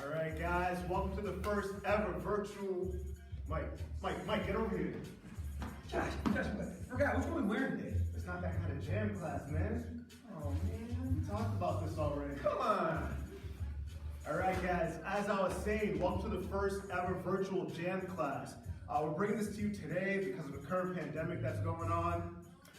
All right, guys, welcome to the first ever virtual. Mike, get over here. Josh, I forgot, which one are we wearing today? It's not that kind of jam class, man. Oh, man. We talked about this already. Come on. All right, guys, as I was saying, welcome to the first ever virtual jam class. We're bringing this to you today because of the current pandemic that's going on.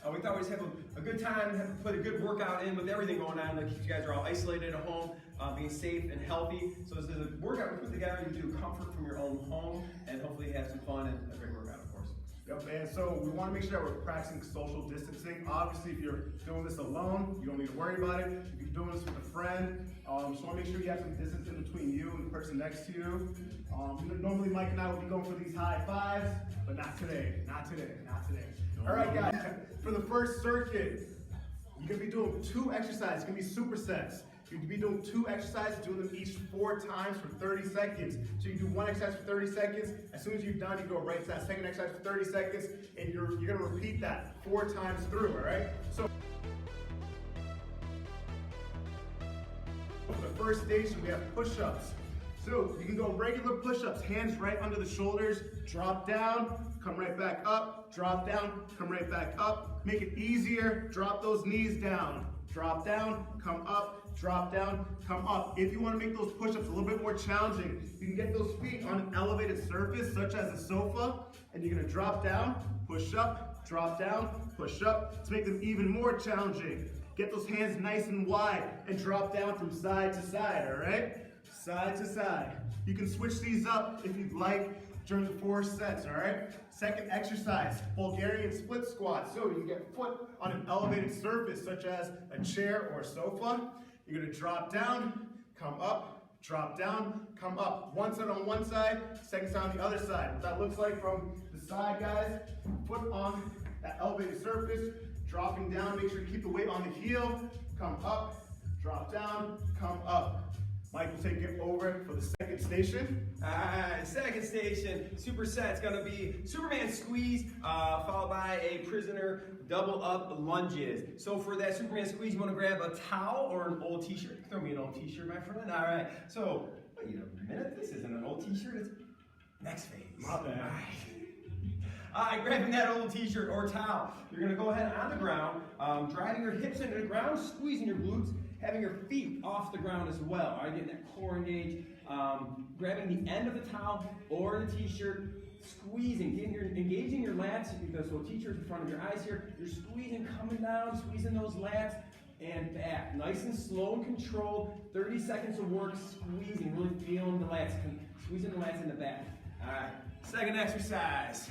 We thought we'd just have a good time, put a good workout in with everything going on. Like you guys are all isolated at home, being safe and healthy. So this is a workout we put together. You do comfort from your own home and hopefully have some fun and a great workout, of course. Yep, and so we want to make sure that we're practicing social distancing. Obviously, if you're doing this alone, you don't need to worry about it. If you're doing this with a friend, just want to make sure you have some distance in between you and the person next to you. Normally, Mike and I would be going for these high fives, but not today, not today. All right, guys, for the first circuit, you're going to be doing 2 exercises. It's going to be supersets. You're going to be doing 2 exercises, doing them each 4 times for 30 seconds. So you do 1 exercise for 30 seconds. As soon as you're done, you go right to that second exercise for 30 seconds, and you're going to repeat that 4 times through, all right? So for the first station, we have push-ups. So you can go regular push-ups, hands right under the shoulders, drop down, come right back up, drop down, come right back up. Make it easier, drop those knees down. Drop down, come up, drop down, come up. If you want to make those push-ups a little bit more challenging, you can get those feet on an elevated surface, such as a sofa, and you're going to drop down, push up, drop down, push up, to make them even more challenging. Get those hands nice and wide and drop down from side to side, all right? Side to side. You can switch these up if you'd like during the 4 sets, all right? Second exercise, Bulgarian split squat. So you can get foot on an elevated surface, such as a chair or a sofa. You're gonna drop down, come up, drop down, come up. 1 side on one side, second side on the other side. What that looks like from the side, guys, foot on that elevated surface, dropping down, make sure you keep the weight on the heel, come up, drop down, come up. Mike will take it over for the second station. Second station, superset. It's gonna be Superman squeeze, followed by a prisoner double up lunges. So for that Superman squeeze, you wanna grab a towel or an old t-shirt. Throw me an old t-shirt, my friend. All right, so wait a minute, this isn't an old t-shirt, it's next phase. My bad. All right, grabbing that old t-shirt or towel. You're gonna go ahead on the ground, driving your hips into the ground, squeezing your glutes, having your feet off the ground as well. All right, getting that core engaged, grabbing the end of the towel or the t-shirt, squeezing, engaging your lats, because so t-shirt's in front of your eyes here. You're squeezing, coming down, squeezing those lats, and back. Nice and slow and controlled. 30 seconds of work, squeezing, really feeling the lats, squeezing the lats in the back. All right, second exercise.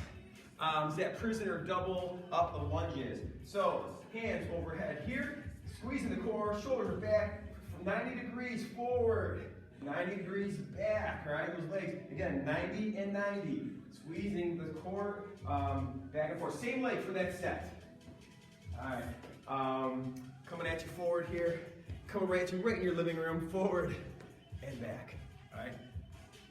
Is that prisoner double up the lunges. So hands overhead here, squeezing the core, shoulders are back, from 90 degrees forward, 90 degrees back, right? Those legs, again, 90 and 90. Squeezing the core back and forth. Same leg for that set. All right, coming at you forward here, coming right at you right in your living room, forward and back. All right,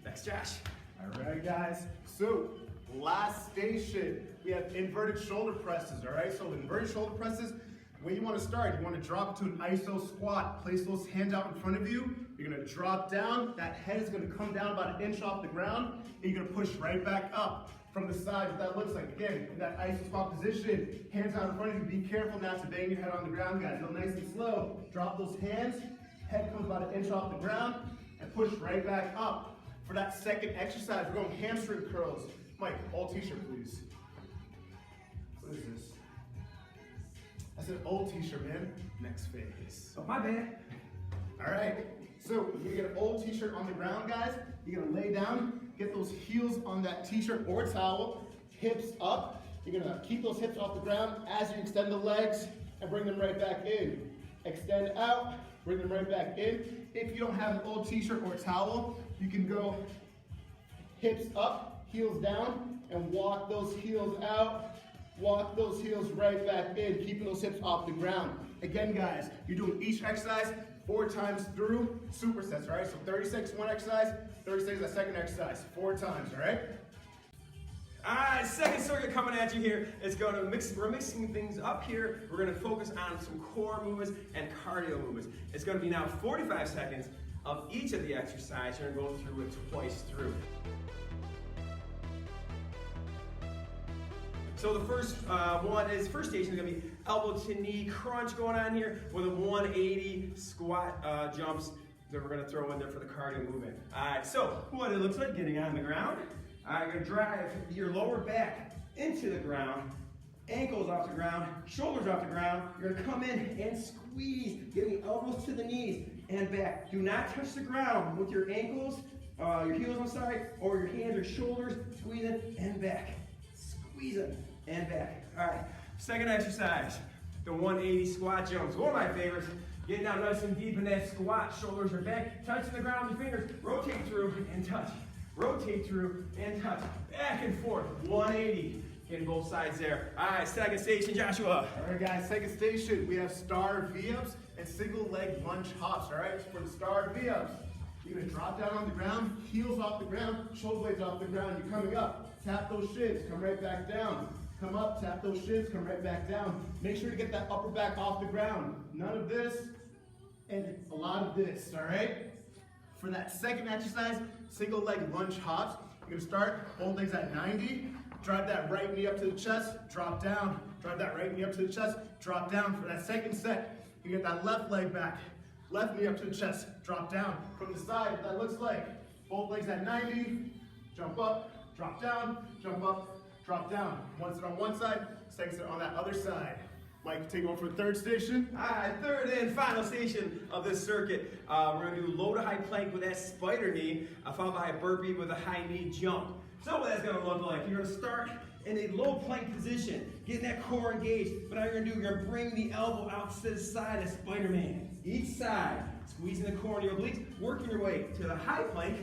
next, Josh. All right, guys, so last station, we have inverted shoulder presses, all right? So inverted shoulder presses, when you want to start, you want to drop to an iso squat. Place those hands out in front of you. You're going to drop down. That head is going to come down about 1 inch off the ground. And you're going to push right back up from the side. What that looks like, again, in that iso squat position. Hands out in front of you. Be careful not to bang your head on the ground, guys. Go nice and slow. Drop those hands. Head comes about 1 inch off the ground. And push right back up. For that second exercise, we're going hamstring curls. Mike, old t-shirt, please. What is this? I said old t-shirt, man. Next phase. Oh, my bad. All right, so you're gonna get an old t-shirt on the ground, guys. You're gonna lay down, get those heels on that t-shirt or towel, hips up. You're gonna keep those hips off the ground as you extend the legs and bring them right back in. Extend out, bring them right back in. If you don't have an old t-shirt or towel, you can go hips up, heels down, and walk those heels out. Walk those heels right back in, keeping those hips off the ground. Again, guys, you're doing each exercise 4 times through supersets, all right? So 30 seconds one exercise, 30 seconds that second exercise, 4 times, all right? All right, second circuit coming at you here. We're mixing things up here. We're gonna focus on some core movements and cardio movements. It's gonna be now 45 seconds of each of the exercises. You're going to go through it twice through. So the first first station is going to be elbow to knee crunch going on here with a 180 squat jumps that we're going to throw in there for the cardio movement. All right, so what it looks like getting on the ground. All right, you're going to drive your lower back into the ground, ankles off the ground, shoulders off the ground. You're going to come in and squeeze, getting elbows to the knees and back. Do not touch the ground with your ankles, your heels, I'm sorry, or your hands or shoulders. Squeeze it and back. Squeeze it and back. All right, second exercise, the 180 squat jumps. One of my favorites. Getting down nice and deep in that squat, shoulders are back, touching the ground with your fingers, rotate through and touch. Rotate through and touch. Back and forth, 180. Getting both sides there. All right, second station, Joshua. All right, guys, second station, we have star V-ups and single leg lunge hops, all right? For the star V-ups, you're gonna drop down on the ground, heels off the ground, shoulder blades off the ground. You're coming up, tap those shins, come right back down. Come up, tap those shins, come right back down. Make sure to get that upper back off the ground. None of this and a lot of this, all right? For that second exercise, single leg lunge hops, you're gonna start both legs at 90, drive that right knee up to the chest, drop down, drive that right knee up to the chest, drop down. For that second set, you get that left leg back, left knee up to the chest, drop down. From the side, what that looks like, both legs at 90, jump up, drop down, jump up, drop down. One set on one side, second set on that other side. Mike, take over for the third station. All right, third and final station of this circuit. We're going to do low to high plank with that spider knee, followed by a burpee with a high knee jump. So what that's going to look like, you're going to start in a low plank position, getting that core engaged. But now you're going to bring the elbow out to the side as Spider-Man. Each side, squeezing the core in your obliques, working your way to the high plank,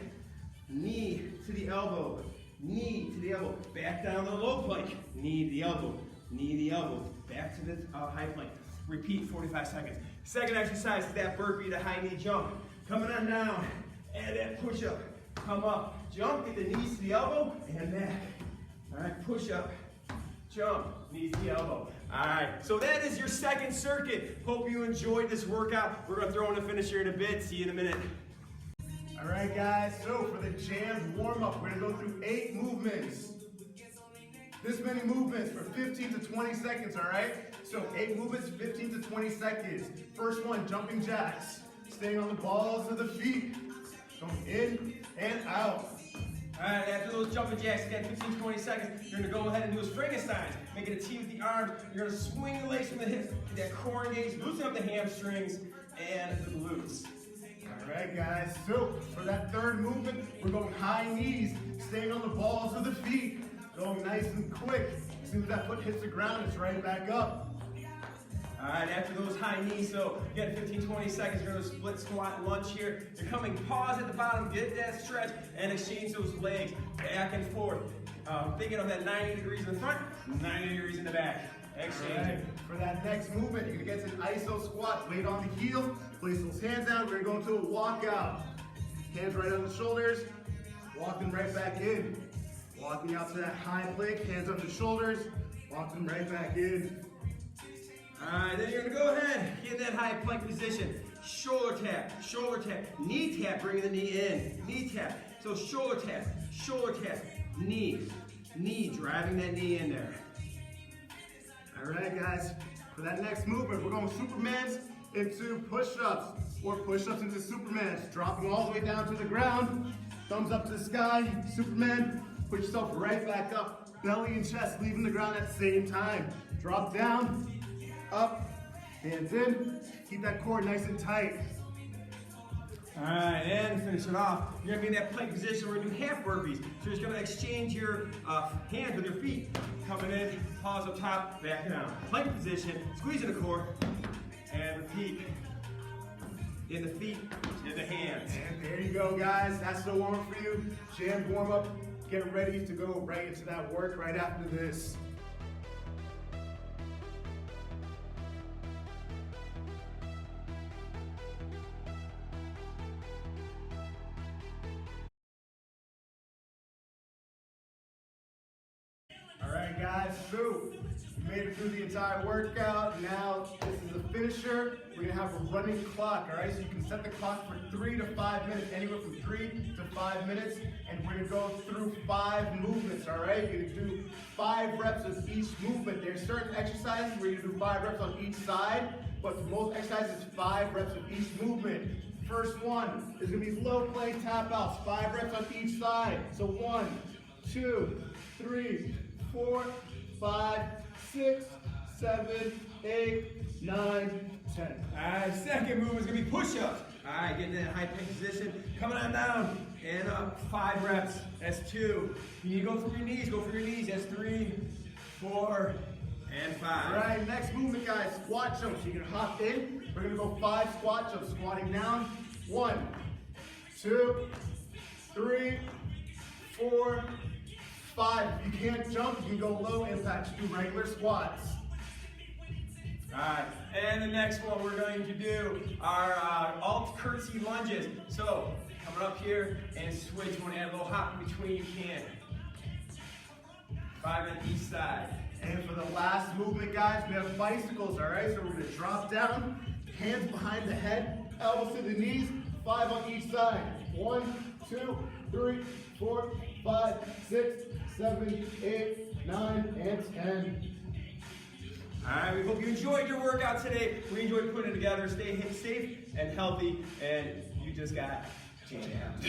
knee to the elbow, knee to the elbow, back down to the low plank, knee to the elbow, knee to the elbow, back to the high plank. Repeat 45 seconds. Second exercise is that burpee to high knee jump. Coming on down, and that push up. Come up, jump, get the knees to the elbow, and back. All right, push up, jump, knees to the elbow. All right, so that is your second circuit. Hope you enjoyed this workout. We're gonna throw in a finish here in a bit. See you in a minute. All right, guys, so for the jam warm-up, we're gonna go through 8 movements. This many movements for 15 to 20 seconds, all right? So 8 movements, 15 to 20 seconds. First one, jumping jacks. Staying on the balls of the feet. Going in and out. All right, after those jumping jacks, again, 15 to 20 seconds, you're gonna go ahead and do a Frankenstein. Make it a T with the arms. You're gonna swing the legs from the hips, get that core engaged, loosen up the hamstrings and the glutes. All right, guys, so for that third movement, we're going high knees, staying on the balls of the feet. Going nice and quick. As soon as that foot hits the ground, it's right back up. All right, after those high knees, so again, 15, 20 seconds, you're gonna split squat lunge here. You're coming, pause at the bottom, get that stretch, and exchange those legs back and forth. Thinking of that 90 degrees in the front, 90 degrees in the back. Exchange. Right. For that next movement, you're gonna get to an iso squat, weight on the heel, place those hands down, we're gonna go into a walkout. Hands right on the shoulders, walking right back in. Walking out to that high plank, hands on the shoulders, walking right back in. All right, then you're gonna go ahead, get in that high plank position. Shoulder tap, knee tap, bringing the knee in, knee tap. So shoulder tap, knee, driving that knee in there. All right, guys, for that next movement, we're going Supermans into push-ups, or push-ups into Supermans, dropping all the way down to the ground, thumbs up to the sky, Superman, put yourself right back up, belly and chest leaving the ground at the same time. Drop down, up, hands in, keep that core nice and tight. All right, and finish it off. You're gonna be in that plank position. We're gonna do half burpees. So you're just gonna exchange your hands with your feet. Coming in, pause up top, back down. Plank position, squeezing the core, and repeat. In the feet, in the hands. And there you go, guys. That's the warm-up for you. Jam warm-up. Get ready to go right into that work right after this. All right, guys, so You made it through the entire workout. Now, this is the finisher. We're gonna have a running clock, all right? So you can set the clock for 3 to 5 minutes, anywhere from 3 to 5 minutes. And we're gonna go through 5 movements, all right? You're gonna do 5 reps of each movement. There's certain exercises where you do 5 reps on each side, but for most exercises, it's 5 reps of each movement. First one is gonna be low plank tap outs, 5 reps on each side. So 1, 2, 3, 4, 5, 6, 7, 8, 9, 10. Alright, second move is gonna be push-ups. Alright, getting in that high plank position, coming on down and up. 5 reps. That's 2. You need to go for your knees. Go for your knees. That's 3, 4, and 5. All right, next movement, guys, squat jumps. You're gonna hop in. We're gonna go 5 squat jumps, squatting down. 1, 2, 3, 4, 5. If you can't jump, you can go low impact. Just do regular squats. Alright, and the next one we're going to do are alt curtsy lunges. So, coming up here and switch. You want to add a little hop in between, you can. 5 on each side. And for the last movement, guys, we have bicycles, all right? So we're gonna drop down, hands behind the head, elbows to the knees, 5 on each side. 1, 2, 3, 4, 5, 6, 7, 8, 9, and 10. Alright, we hope you enjoyed your workout today. We enjoyed putting it together. Stay safe and healthy, and you just got jammed.